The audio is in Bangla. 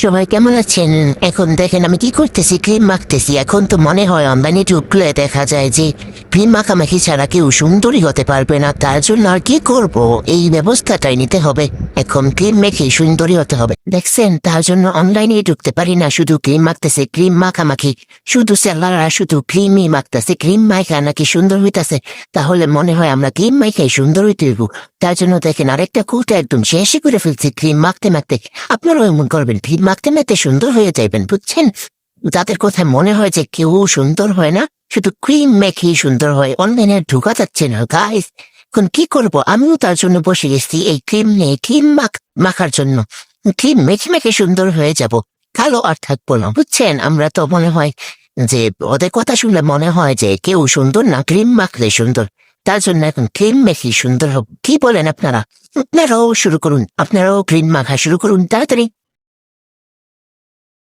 সবাই কেমন আছেন? এখন দেখেন আমি কি করতেছি, ক্রিম মাখতেছি। এখন তো মনে হয় অনলাইনে ঢুকলে দেখা যায় যে ক্রিম মাখামাখি ছাড়া কেউ সুন্দরী হতে পারবে না। তার জন্য আর কি করব, এই ব্যবস্থাটাই নিতে হবে। এখন ক্রিম মেখে সুন্দরী হতে হবে। দেখছেন, তার জন্য অনলাইনে ঢুকতে পারি না, শুধু ক্রিম মাখতেছে, ক্রিম মাখামাখি। শুধু সেলাররা শুধু ক্রিমই মাখতেছে, ক্রিম মাখা নাকি সুন্দর হইতাছে। তাহলে মনে হয় আমরা ক্রিম মাখাই সুন্দর হইতে হইব। তার জন্য দেখেন আরেকটা কোটা একদম শেষই করে ফেলছি ক্রিম মাখতে মাখতে। আপনারাও এমন করবেন, ক্রিম মাখতে মাখতে সুন্দর হয়ে যাইবেন, বুঝছেন? তাদের কথায় মনে হয় যে কেউ সুন্দর হয় না, শুধু ক্রিম মেখেই সুন্দর হয়। অনলাইনে ঢুকা যাচ্ছে না গাইস। এখন কি করব? আমিও তার জন্য বসে গেছি এই ক্রিম নিয়ে, ক্রিম মাখার জন্য। ক্রিম মেখে মেখে সুন্দর হয়ে যাব, কালো আর থাকবো না, বুঝছেন? আমরা তো মনে হয় যে ওদের কথা শুনলে মনে হয় যে কেউ সুন্দর না, ক্রিম মাখলে সুন্দর। তার জন্য এখন ক্রিম মেখে সুন্দর হোক, কি বলেন আপনারা? আপনারাও শুরু করুন, আপনারাও ক্রিম মাখা শুরু করুন তাড়াতাড়ি।